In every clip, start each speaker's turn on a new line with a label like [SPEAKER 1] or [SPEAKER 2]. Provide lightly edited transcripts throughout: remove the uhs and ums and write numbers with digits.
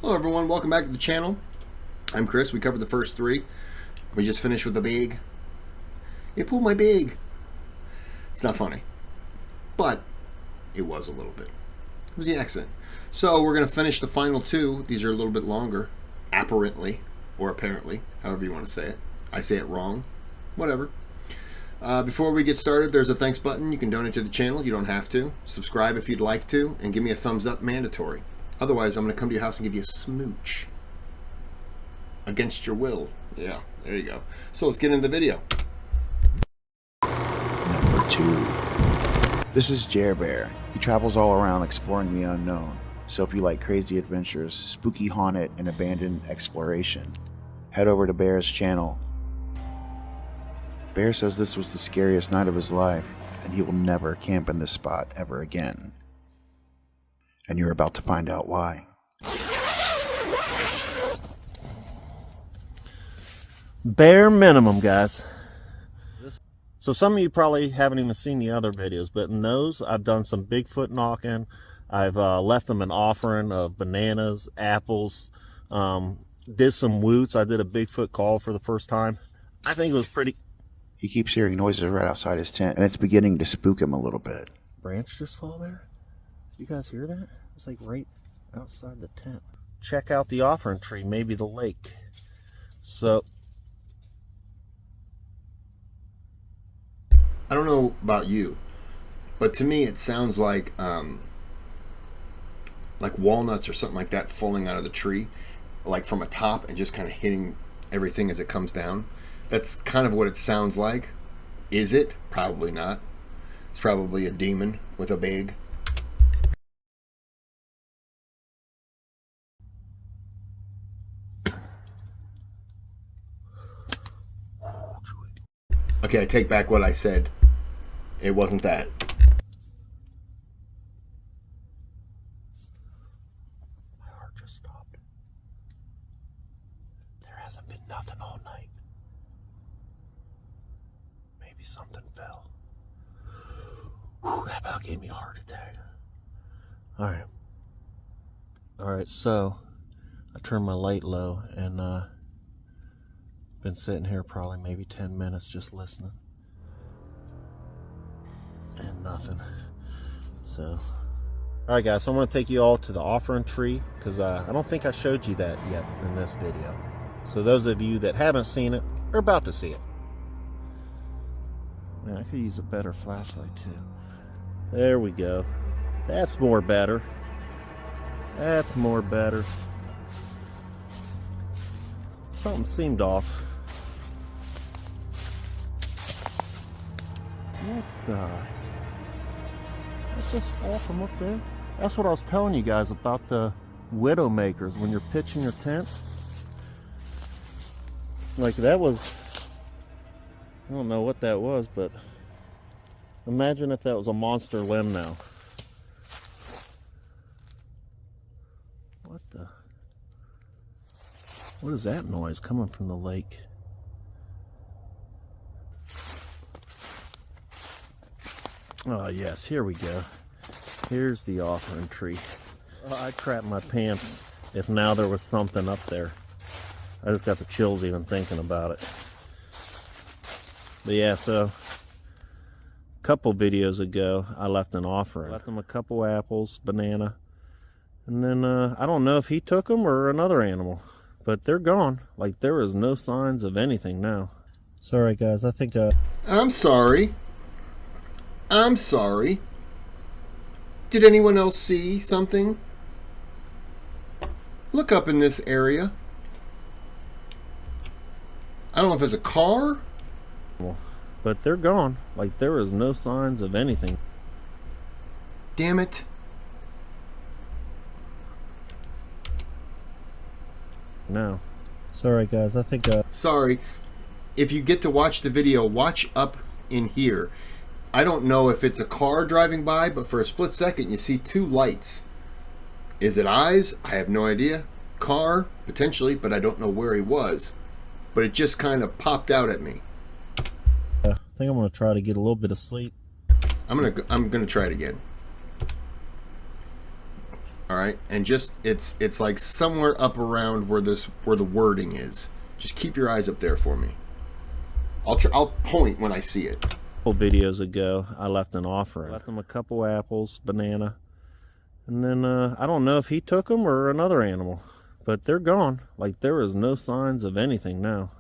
[SPEAKER 1] Hello everyone, welcome back to the channel. I'm Chris. We covered the first three. We just finished with the big. You pulled my big. It's not funny, but it was a little bit. It was the accent. So we're going to finish the final two. These are a little bit longer, apparently, or apparently, however you want to say it. I say it wrong. Whatever. Before we get started, there's a thanks button. You can donate to the channel. You don't have to. Subscribe if you'd like to, and give me a thumbs up, mandatory. Otherwise, I'm going to come to your house and give you a smooch. Against your will. Yeah, there you go. So let's get into the video.
[SPEAKER 2] Number 2. This is Jer Bear. He travels all around exploring the unknown. So if you like crazy adventures, spooky haunted, and abandoned exploration, head over to Bear's channel. Bear says this was the scariest night of his life, and he will never camp in this spot ever again. And you're about to find out why.
[SPEAKER 3] Bare minimum, guys. So some of you probably haven't even seen the other videos, but in those I've done some Bigfoot knocking. I've left them an offering of bananas, apples, did some woots. I did a Bigfoot call for the first time. I think it was pretty.
[SPEAKER 2] He keeps hearing noises right outside his tent, and it's beginning to spook him a little bit.
[SPEAKER 3] Branch just fall there? You guys hear that? It's like right outside the tent. Check out the offering tree, maybe the lake. So
[SPEAKER 1] I don't know about you, but to me it sounds like walnuts or something like that falling out of the tree, like from a top and just kind of hitting everything as it comes down. That's kind of what it sounds like. Is it? Probably not. It's probably a demon with a big. Okay, I take back what I said. It wasn't that.
[SPEAKER 3] my heart just stopped. There hasn't been nothing all night. Maybe something fell. Whew, that about gave me a heart attack. Alright, so I turned my light low and been sitting here probably maybe 10 minutes just listening. And nothing. So, alright guys, so I'm going to take you all to the offering tree, because I don't think I showed you that yet in this video. So those of you that haven't seen it are about to see it. Man, I could use a better flashlight too. There we go. That's more better. That's more better. Something seemed off. What the? That just fall from up there? That's what I was telling you guys about the widow makers when you're pitching your tent. Like that was, I don't know what that was, but imagine if that was a monster limb now. What the? What is that noise coming from the lake? Oh yes, here we go. Here's the offering tree. Oh, I'd crap my pants if now there was something up there. I just got the chills even thinking about it. But yeah, so a couple videos ago I left an offering. Left him a couple apples, banana, and then I don't know if he took them or another animal, but they're gone. Like there is no signs of anything now. Sorry guys, I think
[SPEAKER 1] I'm sorry. I'm sorry. Did anyone else see something? Look up in this area. I don't know if it's a car.
[SPEAKER 3] But they're gone. Like there is no signs of anything.
[SPEAKER 1] Damn it.
[SPEAKER 3] No. Sorry guys, I think
[SPEAKER 1] Sorry. If you get to watch the video, watch up in here. I don't know if it's a car driving by, but for a split second you see two lights. Is it eyes? I have no idea. Car? Potentially, but I don't know where he was. But it just kind of popped out at me.
[SPEAKER 3] I think I'm going to try to get a little bit of sleep.
[SPEAKER 1] I'm gonna try it again. All right, and just it's like somewhere up around where the wording is. Just keep your eyes up there for me. I'll point when I see it.
[SPEAKER 3] A couple videos ago, I left an offering. I left him a couple apples, banana, and then I don't know if he took them or another animal, but they're gone. Like, there is no signs of anything now.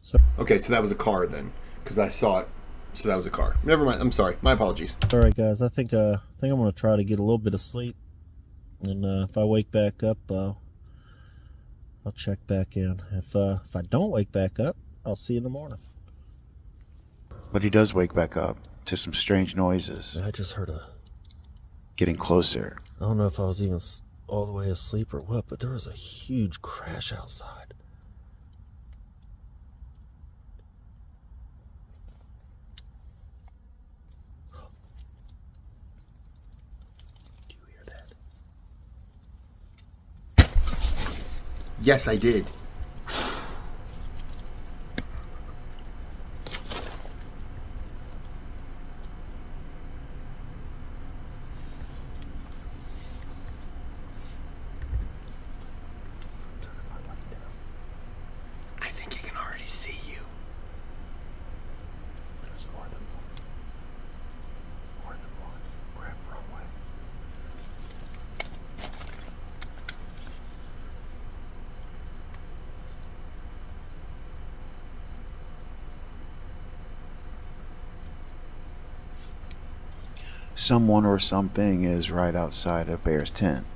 [SPEAKER 3] So
[SPEAKER 1] Okay, so that was a car then, because I saw it. So that was a car. Never mind. I'm sorry. My apologies.
[SPEAKER 3] all right, guys. I think I'm gonna try to get a little bit of sleep, and if I wake back up, I'll check back in. If I don't wake back up, I'll see you in the morning.
[SPEAKER 2] But he does wake back up to some strange noises
[SPEAKER 3] I just heard
[SPEAKER 2] getting closer.
[SPEAKER 3] I don't know if I was even all the way asleep or what, but there was a huge crash outside. Do you hear that?
[SPEAKER 1] Yes, I did. I think he can already see you.
[SPEAKER 3] There's more than one. More than one. Crap, wrong way.
[SPEAKER 2] Someone or something is right outside of Bear's tent.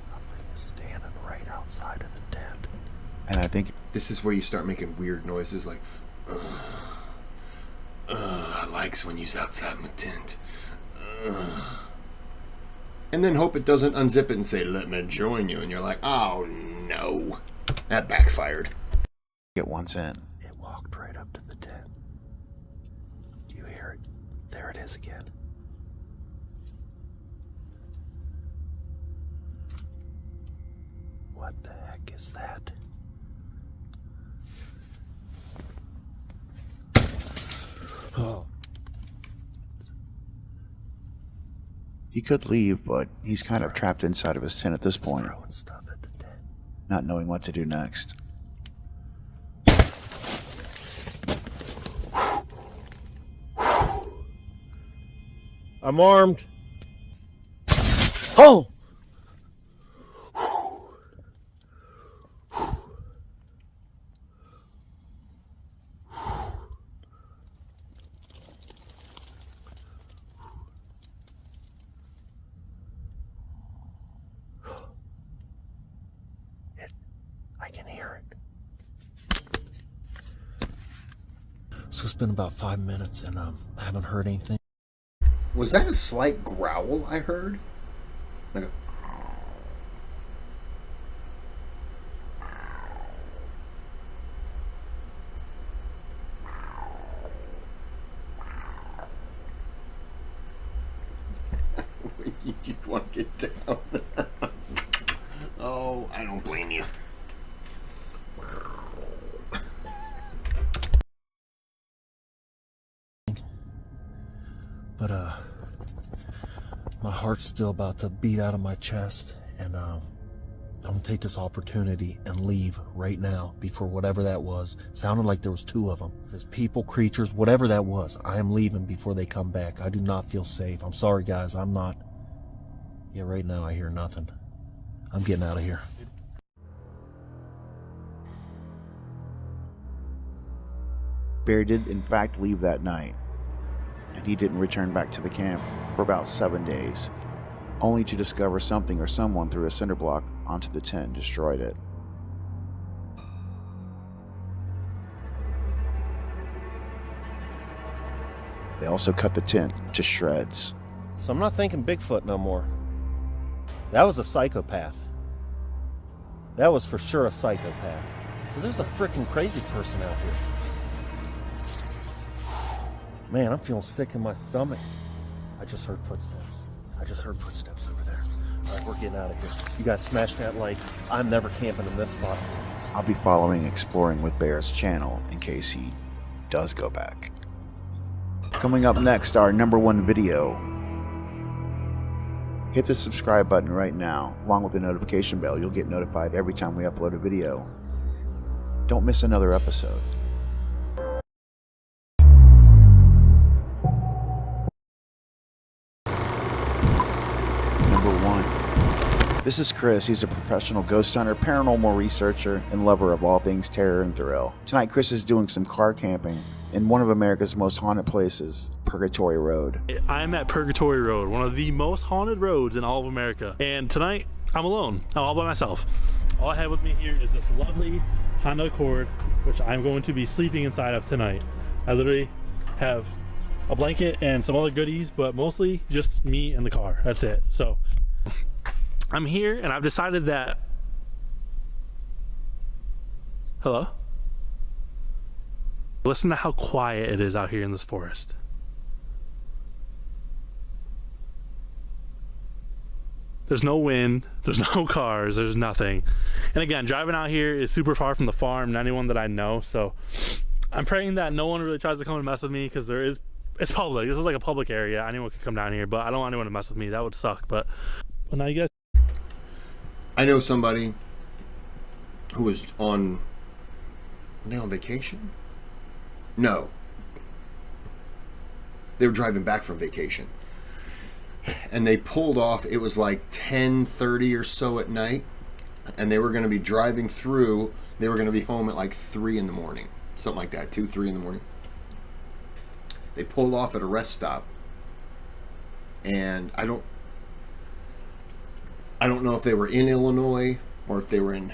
[SPEAKER 3] Something is standing right outside of the tent.
[SPEAKER 2] And I think
[SPEAKER 1] This is where you start making weird noises like, I likes when you's outside my tent. And then hope it doesn't unzip it and say, let me join you. And you're like, oh no. That backfired.
[SPEAKER 2] it once in.
[SPEAKER 3] It walked right up to the tent. Do you hear it? There it is again. What the heck is that? Oh,
[SPEAKER 2] He could leave, but he's kind of trapped inside of his tent at this point,
[SPEAKER 3] throwing stuff at the tent.
[SPEAKER 2] not knowing what to do next.
[SPEAKER 3] I'm armed. Oh! I can hear it. So it's been about 5 minutes and I haven't heard anything.
[SPEAKER 1] Was that a slight growl I heard? Like a... You want to get down? Oh, I don't blame you.
[SPEAKER 3] But my heart's still about to beat out of my chest, and I'm gonna take this opportunity and leave right now before whatever that was. Sounded like there was 2 of them. There's people, creatures, whatever that was. I am leaving before they come back. I do not feel safe. I'm sorry, guys. I'm not. Yeah, right now I hear nothing. I'm getting out of here.
[SPEAKER 2] Bear did in fact leave that night, and he didn't return back to the camp for about 7 days, only to discover something or someone threw a cinder block onto the tent and destroyed it. They also cut the tent to shreds.
[SPEAKER 3] So I'm not thinking Bigfoot no more. That was a psychopath. That was for sure a psychopath. So there's a freaking crazy person out here. Man, I'm feeling sick in my stomach. I just heard footsteps. I just heard footsteps over there. All right, we're getting out of here. You guys smash that like. I'm never camping in this spot.
[SPEAKER 2] I'll be following Exploring with Bear's channel in case he does go back. Coming up next, our #1 video. Hit the subscribe button right now, along with the notification bell. You'll get notified every time we upload a video. Don't miss another episode. Number 1. This is Kris. He's a professional ghost hunter, paranormal researcher, and lover of all things terror and thrill. Tonight, Kris is doing some car camping in one of America's most haunted places, Purgatory Road.
[SPEAKER 4] I'm at Purgatory Road, one of the most haunted roads in all of America. And tonight, I'm alone. I'm all by myself. All I have with me here is this lovely Honda Accord, which I'm going to be sleeping inside of tonight. I literally have a blanket and some other goodies, but mostly just me and the car. That's it. So I'm here and I've decided that... Hello? Listen to how quiet it is out here in this forest. There's no wind, there's no cars, there's nothing. And again, driving out here is super far from the farm and anyone that I know, so I'm praying that no one really tries to come and mess with me, because it's public. This is like a public area. Anyone could come down here, but I don't want anyone to mess with me. That would suck. But now you guys...
[SPEAKER 1] I know somebody who was on... Were they on vacation? No. They were driving back from vacation. And they pulled off, it was like 10:30 or so at night. And they were going to be driving through. They were going to be home at like 3 in the morning. Something like that, 2, 3 in the morning. They pulled off at a rest stop. And I don't know if they were in Illinois or if they were in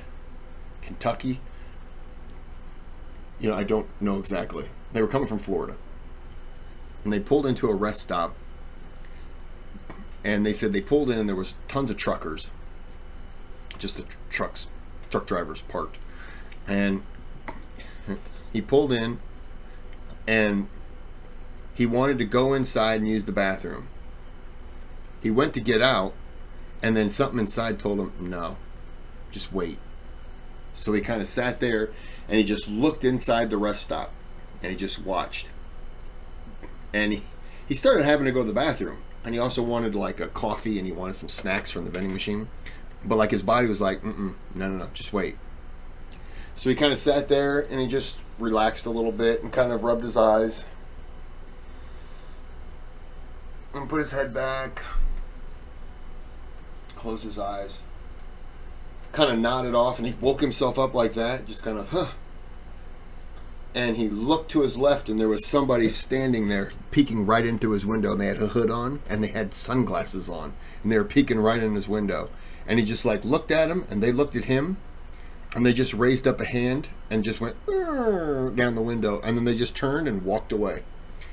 [SPEAKER 1] Kentucky. I don't know exactly. They were coming from Florida. And they pulled into a rest stop. And they said they pulled in and there was tons of truckers. Just the truck drivers parked. And he pulled in and he wanted to go inside and use the bathroom. He went to get out and then something inside told him, no, just wait. So he kind of sat there and he just looked inside the rest stop and he just watched. And he started having to go to the bathroom. And he also wanted like a coffee and he wanted some snacks from the vending machine. But like his body was like, no, just wait. So he kind of sat there and he just relaxed a little bit and kind of rubbed his eyes. And put his head back. Closed his eyes. Kind of nodded off and he woke himself up like that. Just kind of, huh. And he looked to his left and there was somebody standing there peeking right into his window. And they had a hood on and they had sunglasses on. And they were peeking right in his window. And he just like looked at him and they looked at him. And they just raised up a hand and just went down the window. And then they just turned and walked away.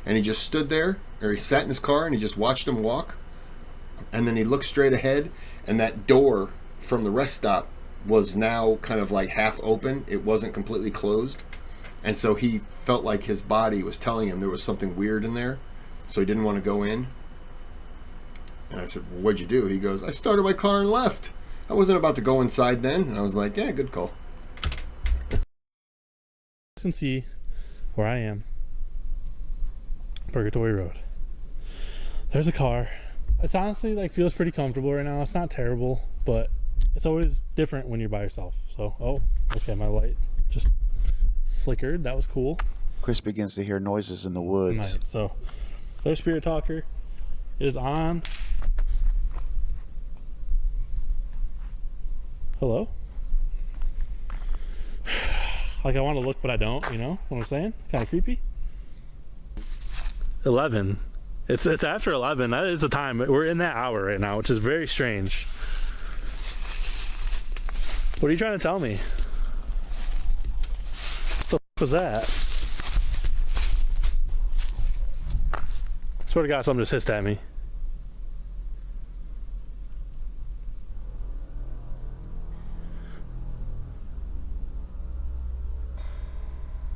[SPEAKER 1] And he just stood there, or he sat in his car and he just watched them walk. And then he looked straight ahead and that door from the rest stop was now kind of like half open. It wasn't completely closed. And so he felt like his body was telling him there was something weird in there. So he didn't want to go in. And I said, well, what'd you do? He goes, I started my car and left. I wasn't about to go inside then. And I was like, yeah, good call.
[SPEAKER 4] You can see where I am. Purgatory Road. There's a car. It's honestly like feels pretty comfortable right now. It's not terrible, but it's always different when you're by yourself. So, oh, okay, my light just flickered. That was cool.
[SPEAKER 2] Kris begins to hear noises in the woods.
[SPEAKER 4] Nice. So there's Spirit Talker. It is on. Hello? Like I want to look, but I don't, you know what I'm saying? Kind of creepy. 11. It's after 11. That is the time. We're in that hour right now, which is very strange. What are you trying to tell me? What the f was that? Swear to God, something just hissed at me.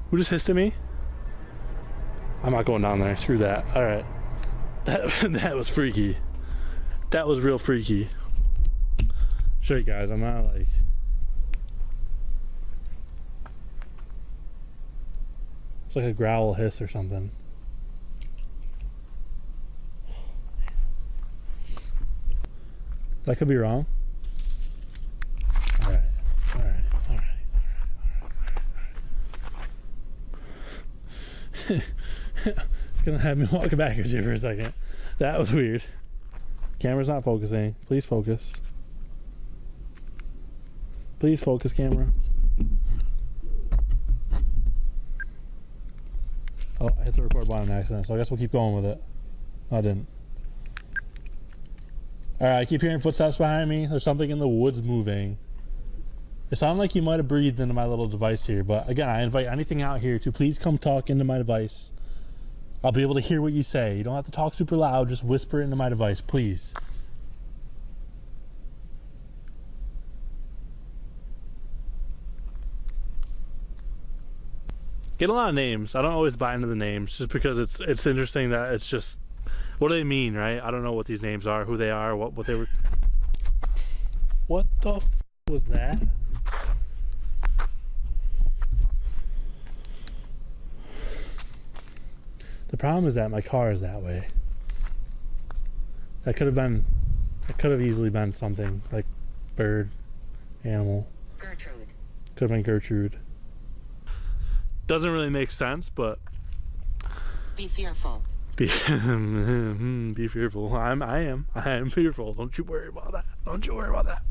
[SPEAKER 4] Who just hissed at me? I'm not going down there. Screw that. All right. That was freaky. That was real freaky. Show you guys. I'm not like. It's like a growl hiss or something. I could be wrong. All right. It's gonna have me walking backwards here for a second. That was weird. Camera's not focusing. Please focus. Please focus, camera. Oh, I hit the record button on accident, so I guess we'll keep going with it. No, I didn't. Alright, I keep hearing footsteps behind me. There's something in the woods moving. It sounded like you might have breathed into my little device here, but again, I invite anything out here to please come talk into my device. I'll be able to hear what you say. You don't have to talk super loud, just whisper into my device, please. Get a lot of names. I don't always buy into the names just because it's interesting that it's just, what do they mean, right? I don't know what these names are, who they are, what they were. What the f was that? The problem is that my car is that way. That could have easily been something like bird, animal.
[SPEAKER 5] Gertrude.
[SPEAKER 4] Could have been Gertrude. Doesn't really make sense, but
[SPEAKER 5] Be fearful.
[SPEAKER 4] be fearful. I am fearful. Don't you worry about that. Don't you worry about that.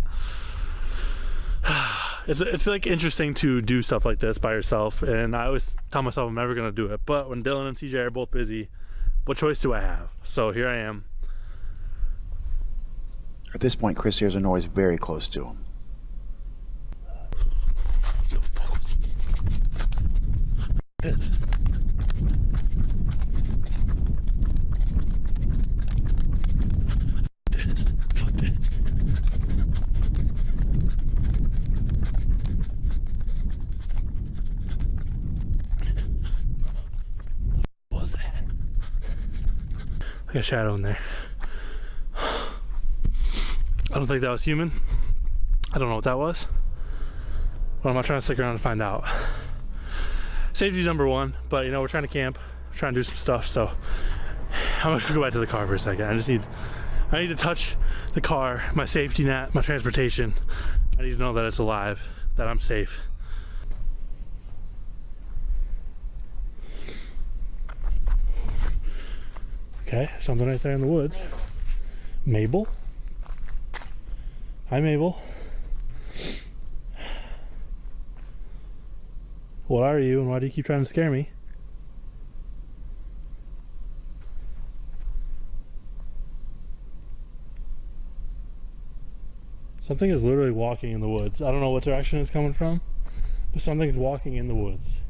[SPEAKER 4] It's like interesting to do stuff like this by yourself, and I always tell myself I'm never gonna do it. But when Dylan and TJ are both busy, what choice do I have? So here I am.
[SPEAKER 2] At this point, Kris hears a noise very close to him.
[SPEAKER 4] This. Fuck this. What was that? Like a shadow in there. I don't think that was human. I don't know what that was. But I'm not trying to stick around to find out. Safety's number one, but you know, we're trying to camp, we're trying to do some stuff, so I'm gonna go back to the car for a second. I need to touch the car, my safety net, my transportation. I need to know that it's alive, that I'm safe. Okay, something right there in the woods. Mabel? Hi, Mabel. What are you, and why do you keep trying to scare me? Something is literally walking in the woods. I don't know what direction it's coming from, but something's walking in the woods.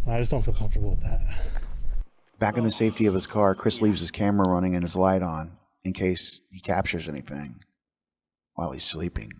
[SPEAKER 4] I just don't feel comfortable with that.
[SPEAKER 2] Back in the safety of his car, Kris leaves his camera running and his light on in case he captures anything while he's sleeping.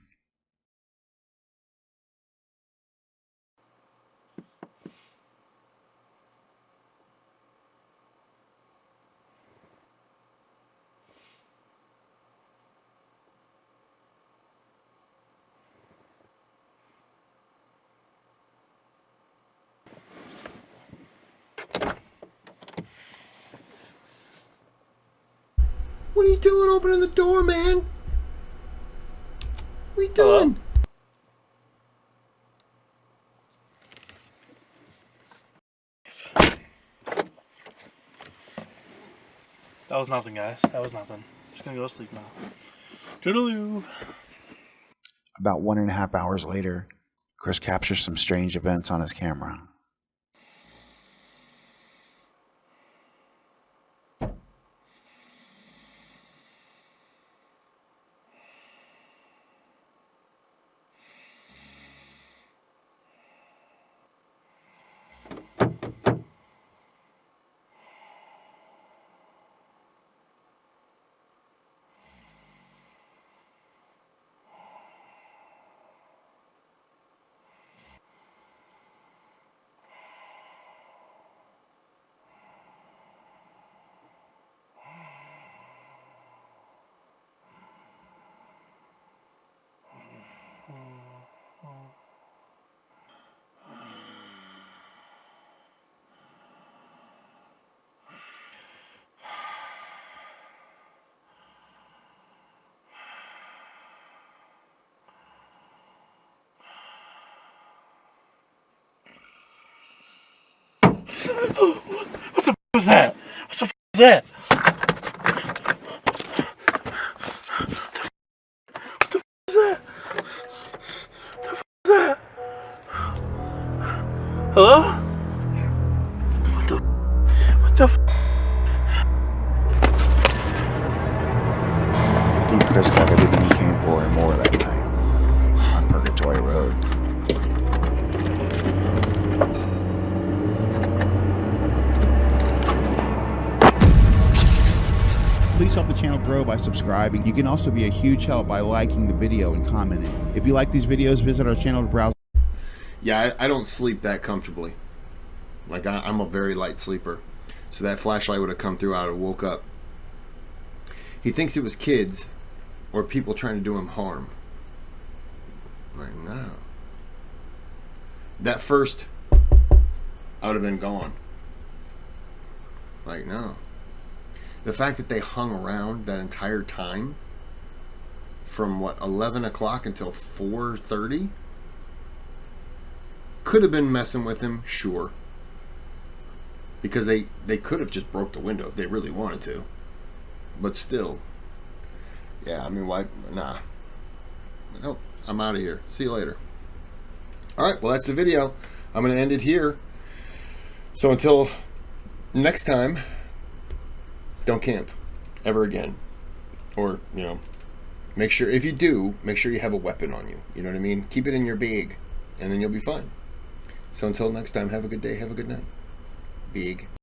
[SPEAKER 1] What are you doing opening the door, man? What are you doing?
[SPEAKER 4] That was nothing, guys. That was nothing. Just gonna go to sleep now. Toodaloo.
[SPEAKER 2] About 1.5 hours later, Kris captures some strange events on his camera.
[SPEAKER 4] What the f was that? What the f was that? What the f was that? What the f was that? Hello? What the f?
[SPEAKER 2] I think Kris got everything he came for and more that night on Purgatory Road. Please help the channel grow by subscribing. You can also be a huge help by liking the video and commenting. If you like these videos, visit our channel to browse.
[SPEAKER 1] Yeah, I don't sleep that comfortably. Like, I'm a very light sleeper. So that flashlight would have come through, I would have woke up. He thinks it was kids or people trying to do him harm. Like, no. That first, I would have been gone. Like, no. The fact that they hung around that entire time, from what, 11 o'clock until 4:30, could have been messing with him, sure. Because they could have just broke the window if they really wanted to. But still. Yeah, I mean, why? Nah. Nope. I'm out of here. See you later. Alright, well, that's the video. I'm going to end it here. So until next time, don't camp ever again. Or, you know, make sure, if you do, make sure you have a weapon on you. You know what I mean? Keep it in your bag, and then you'll be fine. So until next time, have a good day, have a good night. Big.